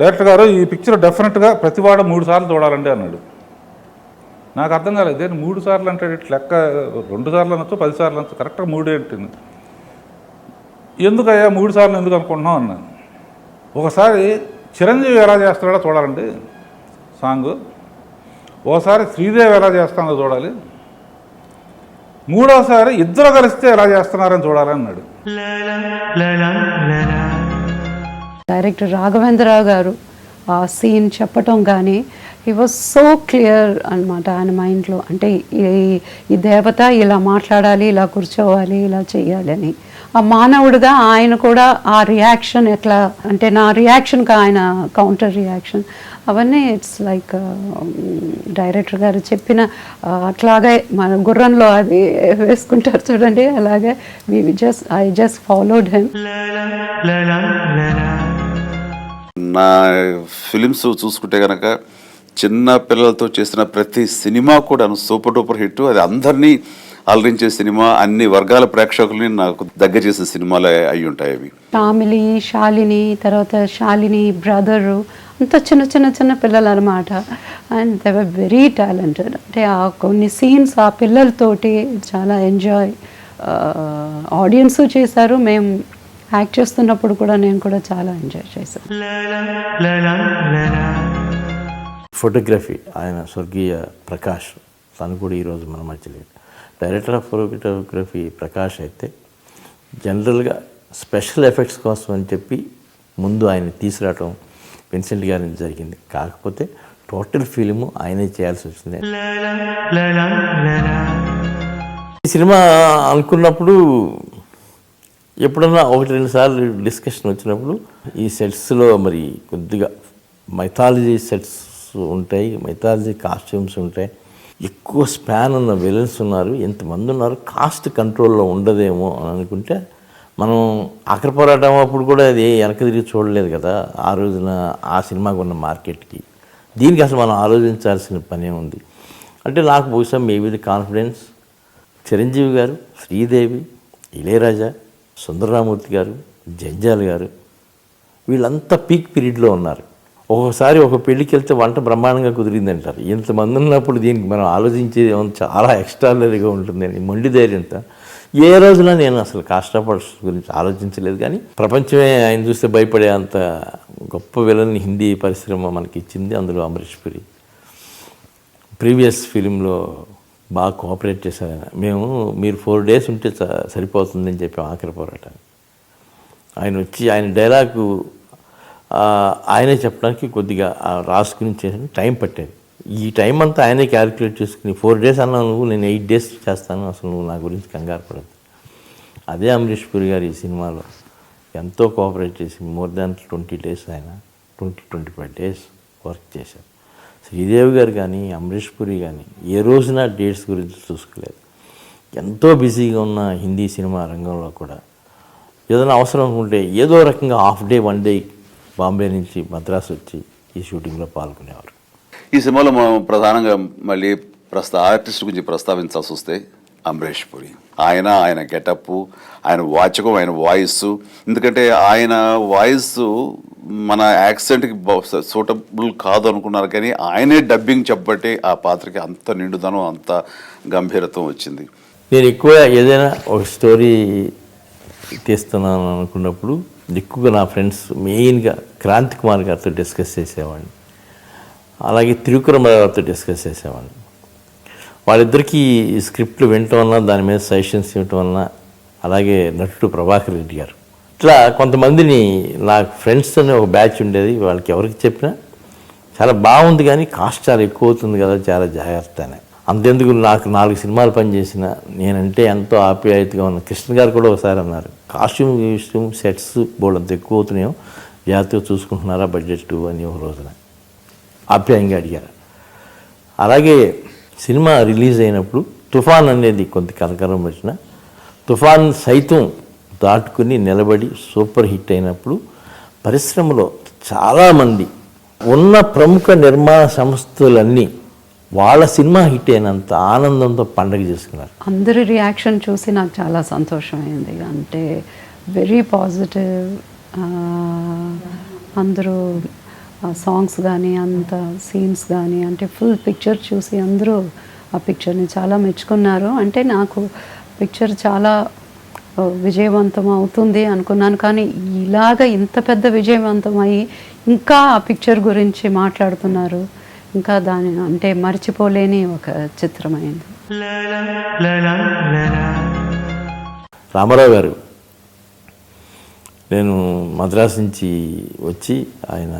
Director గారు ఈ picture డెఫినెట్గా ప్రతివాడ 3 సార్లు చూడాలండి అన్నాడు. నాకు అర్థం కాలేదు, దేని 3 సార్లు అంటే లెక్క 2 సార్లు అనొచ్చు 10 సార్లు అనొచ్చు, కరెక్ట్గా 3 ఏంటి, ఎందుకయ్యా 3 సార్లు ఎందుకు అనుకుంటున్నాం అన్నాను. ఒకసారి చిరంజీవి ఎలా చేస్తున్నాడో చూడాలండి సాంగ్, ఓసారి శ్రీదేవి ఎలా చేస్తానో చూడాలి, మూడోసారి ఇద్దరు కలిస్తే ఎలా చేస్తున్నారని చూడాలని అన్నాడు. డైరెక్టర్ రాఘవేంద్రరావు గారు ఆ సీన్ చెప్పటం కానీ హీ వాజ్ సో క్లియర్ అనమాట ఆయన మైండ్లో. అంటే ఈ దేవత ఇలా మాట్లాడాలి, ఇలా కూర్చోవాలి, ఇలా చేయాలి అని. ఆ మానవుడిగా ఆయన కూడా ఆ రియాక్షన్ ఎట్లా అంటే నా రియాక్షన్కి ఆయన కౌంటర్ రియాక్షన్ అవన్నీ ఇట్స్ లైక్ డైరెక్టర్ గారు చెప్పిన అట్లాగే మన గుర్రంలో అది వేసుకుంటారు చూడండి, అలాగే ఐ జస్ట్ ఫాలోడ్ హిమ్. నా ఫిలిమ్స్ చూసుకుంటే కనుక చిన్న పిల్లలతో చేసిన ప్రతి సినిమా కూడా సూపర్ డూపర్ హిట్. అది అందరినీ అలరించే సినిమా, అన్ని వర్గాల ప్రేక్షకుల్ని నాకు దగ్గర చేసే సినిమాలు అయి ఉంటాయి అవి. ఫ్యామిలీ, శాలిని, తర్వాత శాలిని బ్రదరు, అంత చిన్న పిల్లలు అనమాట. And they were very talented. అంటే ఆ కొన్ని సీన్స్ ఆ పిల్లలతోటి చాలా ఎంజాయ్ ఆడియన్స్ చేశారు. మేము యాక్ట్ చేస్తున్నప్పుడు కూడా నేను కూడా చాలా ఎంజాయ్ చేశాను. ఫోటోగ్రఫీ ఆయన స్వర్గీయ ప్రకాష్, తను కూడా ఈరోజు మన మధ్య లేదు. డైరెక్టర్ ఆఫ్ ఫోటోగ్రఫీ ప్రకాష్ అయితే జనరల్గా స్పెషల్ ఎఫెక్ట్స్ కోసం అని చెప్పి ముందు ఆయన తీసుకురావటం విన్సెంట్ గారిని జరిగింది. కాకపోతే టోటల్ ఫిలిము ఆయనే చేయాల్సి వచ్చింది. ఈ సినిమా అనుకున్నప్పుడు ఎప్పుడన్నా 1-2 సార్లు డిస్కషన్ వచ్చినప్పుడు ఈ సెట్స్లో మరి కొద్దిగా మైథాలజీ సెట్స్ ఉంటాయి, మైథాలజీ కాస్ట్యూమ్స్ ఉంటాయి, ఎక్కువ స్పాన్ ఉన్న విలన్స్ ఉన్నారు, ఎంతమంది ఉన్నారు, కాస్ట్ కంట్రోల్లో ఉండదేమో అని అనుకుంటే మనం ఆఖరి పోరాటం అప్పుడు కూడా అది వెనక తిరిగి చూడలేదు కదా. ఆ రోజున ఆ సినిమాకు ఉన్న మార్కెట్కి దీనికి అసలు మనం ఆలోచించాల్సిన పనే ఉంది. అంటే నాకు బహుశా మేబీ ది కాన్ఫిడెన్స్ చిరంజీవి గారు, శ్రీదేవి, ఇళయరాజా, సుందరరామూర్తి గారు, జంజాల్ గారు, వీళ్ళంతా పీక్ పీరియడ్లో ఉన్నారు. ఒక్కొక్కసారి ఒక పెళ్ళికి వెళ్తే వంట బ్రహ్మాండంగా కుదిరింది అంటారు. ఇంతమంది ఉన్నప్పుడు దీనికి మనం ఆలోచించేది చాలా ఎక్స్ట్రాలరీగా ఉంటుందని మొండి ధైర్యంతో ఏ రోజున నేను అసలు కాస్ట్రాపర్స్ గురించి ఆలోచించలేదు. కానీ ప్రపంచమే ఆయన చూస్తే భయపడే అంత గొప్ప విలన్ని హిందీ పరిశ్రమ మనకి ఇచ్చింది. అందులో అమరీష్ పురి ప్రీవియస్ ఫిలింలో బాగా కోఆపరేట్ చేశారు ఆయన. మీరు 4 days ఉంటే సరిపోతుందని చెప్పి ఆఖరి పోరాటాన్ని ఆయన వచ్చి ఆయన డైలాగు ఆయనే చెప్పడానికి కొద్దిగా రాసుకుని చేసిన టైం పట్టేది. ఈ టైం అంతా ఆయనే క్యాలిక్యులేట్ చేసుకుని 4 days అన్నావు నువ్వు, నేను 8 days చేస్తాను, అసలు నువ్వు నా గురించి కంగారు పడదు. అదే అమరీష్ పురి గారు ఈ సినిమాలో ఎంతో కోఆపరేట్ చేసి మోర్ దాన్ 20 days ఆయన 20-25 days వర్క్ చేశారు. శ్రీదేవి గారు కానీ అమరీష్ పురి కానీ ఏ రోజున డేట్స్ గురించి చూసుకోలేదు. ఎంతో బిజీగా ఉన్న హిందీ సినిమా రంగంలో కూడా ఏదైనా అవసరం ఉంటే ఏదో రకంగా హాఫ్ డే 1 day బాంబే నుంచి మద్రాసు వచ్చి ఈ షూటింగ్లో పాల్గొనేవారు. ఈ సినిమాలో మనం ప్రధానంగా మళ్ళీ ఆర్టిస్ట్ గురించి ప్రస్తావించాల్సి వస్తే అమరీష్ పురి, ఆయన గెటప్, ఆయన వాచకం, ఆయన వాయిస్. ఎందుకంటే ఆయన వాయిస్ మన యాక్సెంట్కి సూటబుల్ కాదు అనుకున్నారు, కానీ ఆయనే డబ్బింగ్ చెప్పబట్టి ఆ పాత్రకి అంత నిండుదనం, అంత గంభీరత్వం వచ్చింది. నేను ఎక్కువ ఏదైనా ఒక స్టోరీ తీస్తున్నాను అనుకున్నప్పుడు ఎక్కువగా నా ఫ్రెండ్స్ మెయిన్గా క్రాంతి కుమార్ గారితో డిస్కస్ చేసేవాడిని, అలాగే త్రివిక్రమ గారితో డిస్కస్ చేసేవాడిని. వాళ్ళిద్దరికీ స్క్రిప్ట్లు వినటం వలన, దాని మీద సజెషన్స్ ఇవ్వటం వలన, అలాగే నటుడు ప్రభాకర్ రెడ్డి గారు, ఇట్లా కొంతమందిని నాకు ఫ్రెండ్స్ అనే ఒక బ్యాచ్ ఉండేది. వాళ్ళకి ఎవరికి చెప్పినా చాలా బాగుంది కానీ కాస్ట్ చాలా ఎక్కువ అవుతుంది కదా, చాలా జాగ్రత్త అని. అంతెందుకు నాకు 4 సినిమాలు పనిచేసిన నేనంటే ఎంతో ఆప్యాయతగా ఉన్న కృష్ణ గారు కూడా ఒకసారి అన్నారు, కాస్ట్యూమ్ సెట్స్ బోర్డు అంత ఎక్కువ అవుతున్నాయో, జాగ్రత్తగా చూసుకుంటున్నారా బడ్జెట్ అని ఒక రోజున ఆప్యాయంగా అడిగారు. అలాగే సినిమా రిలీజ్ అయినప్పుడు తుఫాన్ అనేది కొంత కలకలం వచ్చిన, తుఫాన్ సైతం దాటుకుని నిలబడి సూపర్ హిట్ అయినప్పుడు పరిశ్రమలో చాలామంది ఉన్న ప్రముఖ నిర్మాణ సంస్థలన్నీ వాళ్ళ సినిమా హిట్ అయినంత ఆనందంతో పండగ చేసుకున్నారు. అందరి రియాక్షన్ చూసి నాకు చాలా సంతోషమైంది. అంటే వెరీ పాజిటివ్. అందరూ ఆ సాంగ్స్ కానీ అంత సీన్స్ కానీ అంటే ఫుల్ పిక్చర్ చూసి అందరూ ఆ పిక్చర్ని చాలా మెచ్చుకున్నారు. అంటే నాకు పిక్చర్ చాలా విజయవంతం అవుతుంది అనుకున్నాను, కానీ ఇలాగ ఇంత పెద్ద విజయవంతం అయ్యి ఇంకా ఆ పిక్చర్ గురించి మాట్లాడుతున్నారు. ఇంకా దాని అంటే మర్చిపోలేని ఒక చిత్రమైంది. రామారావు గారు నేను మద్రాసు నుంచి వచ్చి ఆయన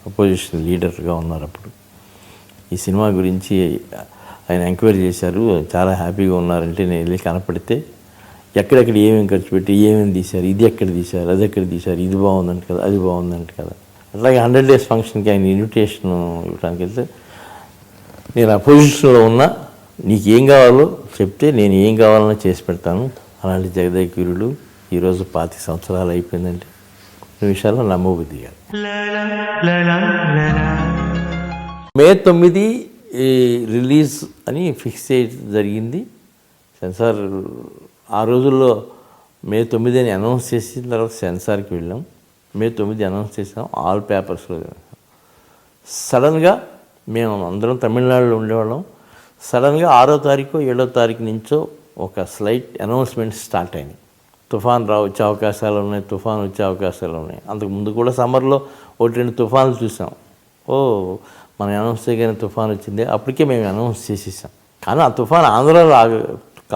అపోజిషన్ లీడర్గా ఉన్నారు. అప్పుడు ఈ సినిమా గురించి ఆయన ఎంక్వైరీ చేశారు. చాలా హ్యాపీగా ఉన్నారంటే నేను వెళ్ళి కనపడితే ఎక్కడెక్కడ ఏమేమి ఖర్చు పెట్టి ఏమేమి తీశారు, ఇది ఎక్కడ తీశారు, అది ఎక్కడ తీశారు, ఇది బాగుందంట కదా, అది బాగుందంట కదా. అట్లాగే 100 days ఫంక్షన్కి ఆయన ఇన్విటేషన్ ఇవ్వడానికి వెళ్తే నేను ఆ పొజిషన్లో ఉన్నా, నీకు ఏం కావాలో చెప్తే నేను ఏం కావాలన్నా చేసి పెడతాను. అలాంటి జగదేకవీరుడు ఈరోజు 25 సంవత్సరాలు అయిపోయిందంటే నిమిషాల్లో నమ్మబుద్ధి కాదు. మే 9 రిలీజ్ అని ఫిక్స్ చేయడం జరిగింది. సెన్సార్ ఆ రోజుల్లో మే 9 అని అనౌన్స్ చేసిన తర్వాత సెన్సార్కి వెళ్ళాం. మే 9 అనౌన్స్ చేసాం, ఆల్ పేపర్స్లో. సడన్గా మేము అందరం తమిళనాడులో ఉండేవాళ్ళం. సడన్గా 6వ తారీఖు 7వ తారీఖు నుంచో ఒక స్లైట్ అనౌన్స్మెంట్ స్టార్ట్ అయింది. తుఫాన్ వచ్చే అవకాశాలు ఉన్నాయి, తుఫాన్ వచ్చే అవకాశాలు ఉన్నాయి. అంతకుముందు కూడా సమ్మర్లో 1-2 తుఫాన్లు చూసాం. మనం అనౌన్స్ చేయగానే తుఫాన్ వచ్చింది, అప్పటికే మేము అనౌన్స్ చేసేసాం. కానీ ఆ తుఫాన్ ఆంధ్రాలో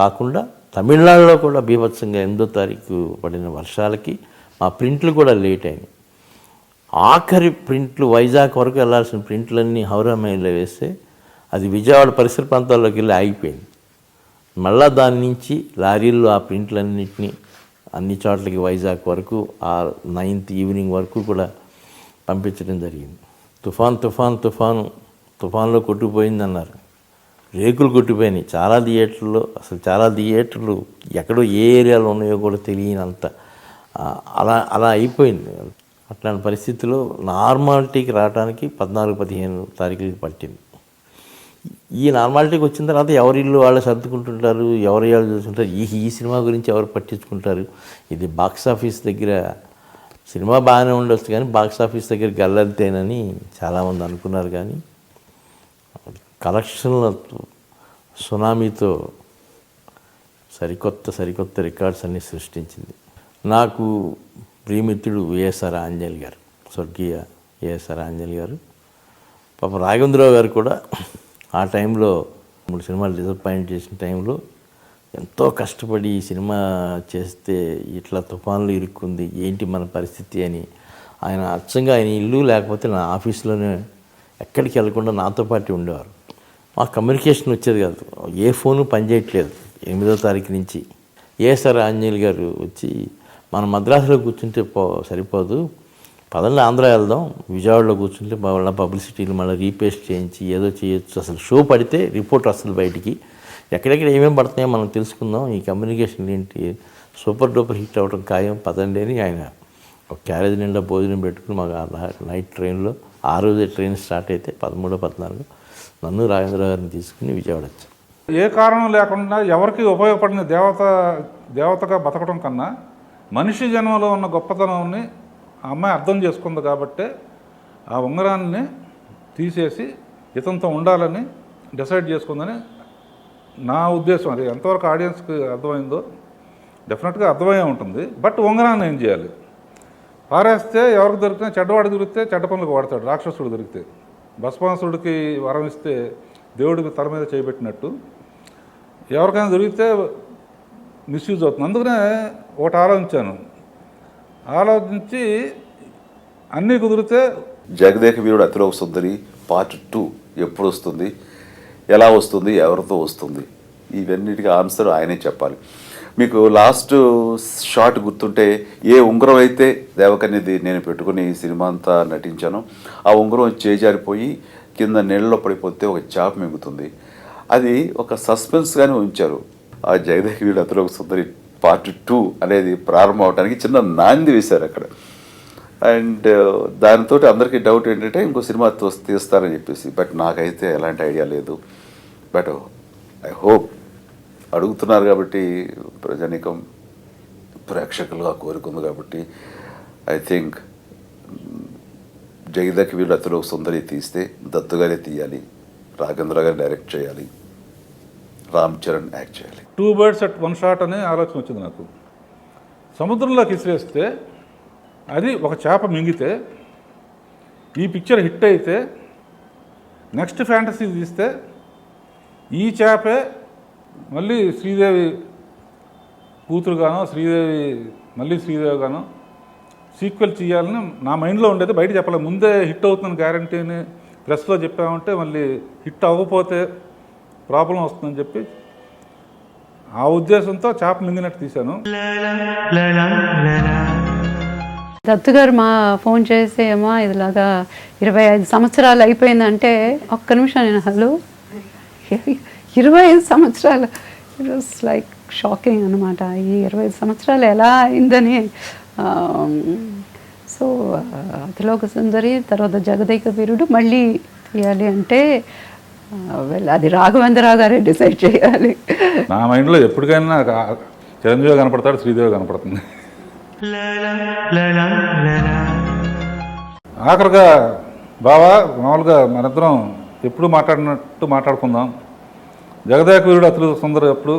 కాకుండా తమిళనాడులో కూడా బీభత్సంగా 8వ తారీఖు పడిన వర్షాలకి మా ప్రింట్లు కూడా లేట్ అయినాయి. ఆఖరి ప్రింట్లు వైజాగ్ వరకు వెళ్ళాల్సిన ప్రింట్లన్నీ హౌరా మెయిల్లో వేస్తే అది విజయవాడ పరిసర ప్రాంతాల్లోకి వెళ్ళి ఆగిపోయింది. మళ్ళా దాని నుంచి లారీల్లో ఆ ప్రింట్లన్నింటినీ అన్ని చోట్లకి వైజాగ్ వరకు ఆ 9th ఈవినింగ్ వరకు కూడా పంపించడం జరిగింది. తుఫాన్లో కొట్టుకుపోయిందన్నారు. రేకులు కొట్టిపోయినాయి చాలా థియేటర్లో. అసలు చాలా థియేటర్లు ఎక్కడో ఏ ఏరియాలో ఉన్నాయో కూడా తెలియనంత అలా అయిపోయింది. అట్లాంటి పరిస్థితిలో నార్మాలిటీకి రావడానికి 14-15 తారీఖులకి పట్టింది. ఈ నార్మాలిటీకి వచ్చిన తర్వాత ఎవరి ఇల్లు వాళ్ళు సర్దుకుంటుంటారు, ఎవరి వాళ్ళు చూస్తుంటారు. ఈ సినిమా గురించి ఎవరు పట్టించుకుంటారు? ఇది బాక్స్ ఆఫీస్ దగ్గర సినిమా బాగానే ఉండొచ్చు కానీ బాక్స్ ఆఫీస్ దగ్గర గల్లంతేనని చాలామంది అనుకున్నారు. కానీ కలెక్షన్ల సునామీతో సరికొత్త రికార్డ్స్ అన్నీ సృష్టించింది. నాకు ప్రియమిత్రుడు ఏఎస్ఆర్ ఆంజనేయులు గారు, స్వర్గీయ ఏఎస్ఆర్ ఆంజనేయులు గారు. పాప రాఘవేంద్రరావు గారు కూడా ఆ టైంలో 3 సినిమాలు డిసప్పాయింట్ చేసిన టైంలో ఎంతో కష్టపడి ఈ సినిమా చేస్తే ఇట్లా తుఫాన్లు ఇరుక్కుంది, ఏంటి మన పరిస్థితి అని ఆయన అచ్చంగా ఆయన ఇల్లు లేకపోతే నా ఆఫీస్లోనే ఎక్కడికి వెళ్ళకుండా నాతో పాటు ఉండేవారు. మా కమ్యూనికేషన్ వచ్చేది కాదు, ఏ ఫోను పనిచేయట్లేదు. 8వ తారీఖు నుంచి ఏఎస్ఆర్ ఆంజనేయులు గారు వచ్చి మనం మద్రాసులో కూర్చుంటే సరిపోదు, పదండి ఆంధ్ర వెళ్దాం, విజయవాడలో కూర్చుంటే వాళ్ళ పబ్లిసిటీలు మళ్ళీ రీపేస్ట్ చేయించి ఏదో చేయొచ్చు, అసలు షో పడితే రిపోర్ట్ వస్తుంది బయటికి, ఎక్కడెక్కడ ఏమేమి పడుతున్నాయో మనం తెలుసుకుందాం, ఈ కమ్యూనికేషన్ ఏంటి సూపర్ డూపర్ హిట్ అవ్వడం ఖాయం, పదండి అని ఆయన ఒక క్యారేజ్ నిండా భోజనం పెట్టుకుని మాకు నైట్ ట్రైన్లో ఆ రోజే ట్రైన్ స్టార్ట్ అయితే 13-14 నన్ను రాఘవేంద్ర గారిని తీసుకుని విజయవాడ వచ్చాను. ఏ కారణం లేకుండా ఎవరికి ఉపయోగపడిన దేవతగా బతకడం కన్నా మనిషి జన్మలో ఉన్న గొప్పతనాన్ని ఆ అమ్మాయి అర్థం చేసుకుంది కాబట్టే ఆ ఉంగరాన్ని తీసేసి ఇతనితో ఉండాలని డిసైడ్ చేసుకుందని నా ఉద్దేశం. అది ఎంతవరకు ఆడియన్స్కి అర్థమైందో డెఫినెట్గా అర్థమయ్యే ఉంటుంది. బట్ ఉంగరాన్ని ఏం చేయాలి? పారేస్తే ఎవరికి దొరికితే చెడ్డవాడు దొరికితే చెడ్డ పనులకు వాడతాడు, రాక్షసుడు దొరికితే. భస్మాసుడికి వరం ఇస్తే దేవుడికి తల మీద చేయబెట్టినట్టు ఎవరికైనా దొరికితే మిస్యూజ్ అవుతుంది. అందుకనే ఒకటి ఆలోచించి అన్నీ కుదిరితే జగదేకవీరుడు అతిలోక సుందరి పార్ట్ 2 ఎప్పుడు వస్తుంది, ఎలా వస్తుంది, ఎవరితో వస్తుంది, ఇవన్నిటికీ ఆన్సర్ ఆయనే చెప్పాలి. మీకు లాస్ట్ షాట్ గుర్తుంటే ఏ ఉంగరం అయితే దేవకన్యది నేను పెట్టుకుని సినిమా అంతా నటించాను, ఆ ఉంగరం చేజారిపోయి కింద నీళ్ళలో పడిపోతే ఒక చాప్ మిగుతుంది. అది ఒక సస్పెన్స్గానే ఉంచారు. ఆ జగదేకవీరుడు అతిలోక సుందరి పార్ట్ 2 అనేది ప్రారంభం అవడానికి చిన్న నాంది వేశారు అక్కడ. అండ్ దానితో అందరికీ డౌట్ ఏంటంటే ఇంకో సినిమా తీస్తారని చెప్పేసి. బట్ నాకైతే ఎలాంటి ఐడియా లేదు. బట్ ఐ హోప్ అడుగుతున్నారు కాబట్టి ప్రజానీకం ప్రేక్షకులుగా కోరుకుంది కాబట్టి ఐ థింక్ జగదకి వీళ్ళు అతను సుందరి తీస్తే దత్తుగానే తీయాలి, రాఘవేంద్ర గారు డైరెక్ట్ చేయాలి, రామ్ చరణ్ యాక్ట్ చేయాలి. 2 birds at 1 shot అనే ఆలోచన వచ్చింది నాకు. సముద్రంలోకి ఇసిరేస్తే అది ఒక చేప మింగితే ఈ పిక్చర్ హిట్ అయితే నెక్స్ట్ ఫ్యాంటసీ తీస్తే ఈ చేపే మళ్ళీ శ్రీదేవి కూతురుగానో మళ్ళీ శ్రీదేవి గానో సీక్వెల్ చేయాలని నా మైండ్లో ఉండేది. బయట చెప్పలేదు, ముందే హిట్ అవుతుందని గ్యారంటీని ప్రెస్లో చెప్పామంటే మళ్ళీ హిట్ అవ్వకపోతే ప్రాబ్లం వస్తుందని చెప్పి ఆ ఉద్దేశంతో చేప మింగినట్టు తీశాను. దత్తు గారు ఫోన్ చేసి ఏమో ఇదిలాగా 25 సంవత్సరాలు అయిపోయిందంటే ఒక్క నిమిషం నేను హలో 25 సంవత్సరాలు, ఇట్ వాస్ లైక్ షాకింగ్ అనమాట. ఈ 25 సంవత్సరాలు ఎలా అయిందని. సో అతిలోక సుందరి తర్వాత జగదేక వీరుడు మళ్ళీ తీయాలి అంటే అది రాఘవేంద్రరావు గారే డిసైడ్ చేయాలి. నా మైండ్లో ఎప్పటికైనా చిరంజీవి కనపడతాడు, శ్రీదేవి కనపడుతుంది. ఆఖరిగా బావా మామూలుగా మనిద్దరం ఎప్పుడు మాట్లాడినట్టు మాట్లాడుకుందాం. జగదేక వీరుడు అతిలోక సుందరి ఎప్పుడు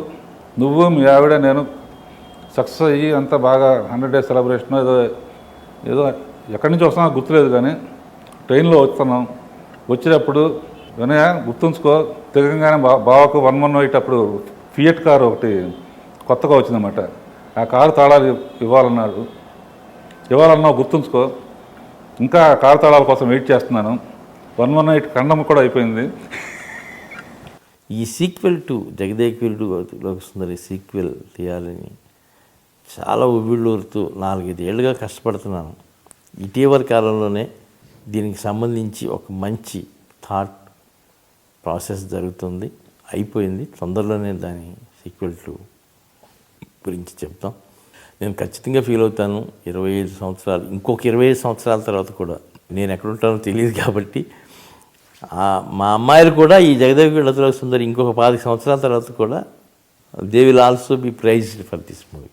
నువ్వు మీ ఆవిడ నేను సక్సెస్ అయ్యి అంతా బాగా 100 days సెలబ్రేషన్ ఏదో ఎక్కడి నుంచి వస్తున్నా గుర్తులేదు, కానీ ట్రైన్లో వస్తున్నాం. వచ్చేటప్పుడు వినయ గుర్తుంచుకో, తెగంగానే బావకు 118 అప్పుడు ఫియట్ కారు ఒకటి కొత్తగా వచ్చిందన్నమాట. ఆ కారు తాళాలు ఇవ్వాలన్నావు గుర్తుంచుకో. ఇంకా కారు తాళాల కోసం వెయిట్ చేస్తున్నాను. 118 ఖండం కూడా అయిపోయింది. ఈ sequel to Jagadeka Veerudu Athiloka Sundari sequel తీయాలని చాలా ఉవ్విళ్ళూరుతూ 4-5 ఏళ్ళుగా కష్టపడుతున్నాను. ఇటీవల కాలంలోనే దీనికి సంబంధించి ఒక మంచి థాట్ ప్రాసెస్ జరుగుతుంది, అయిపోయింది. తొందరలోనే దాని సీక్వెల్ టు గురించి చెప్తాం. నేను ఖచ్చితంగా ఫీల్ అవుతాను 25 సంవత్సరాలు, ఇంకొక 25 సంవత్సరాల తర్వాత కూడా నేను ఎక్కడుంటానో తెలియదు కాబట్టి మా అమ్మాయిలు కూడా ఈ జగదేక వీరుడు అతిలోక సుందరి ఇంకొక 25 సంవత్సరాల తర్వాత కూడా they will also be praised for this movie.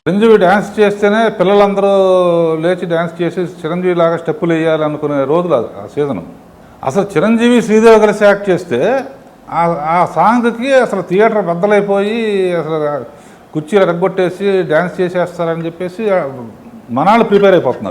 Chiranjeevi dance చేస్తేనే పిల్లలందరూ లేచి డ్యాన్స్ చేసి చిరంజీవి లాగా స్టెప్పులు వేయాలనుకునే రోజులు ఆ సీజను. అసలు చిరంజీవి శ్రీదేవి కలిసి యాక్ట్ చేస్తే ఆ సాంగ్కి అసలు థియేటర్ బద్దలైపోయి అసలు కుర్చీలు రగ్గొట్టేసి డ్యాన్స్ చేసేస్తారని చెప్పేసి మనాళ్ళు ప్రిపేర్ అయిపోతున్నారు.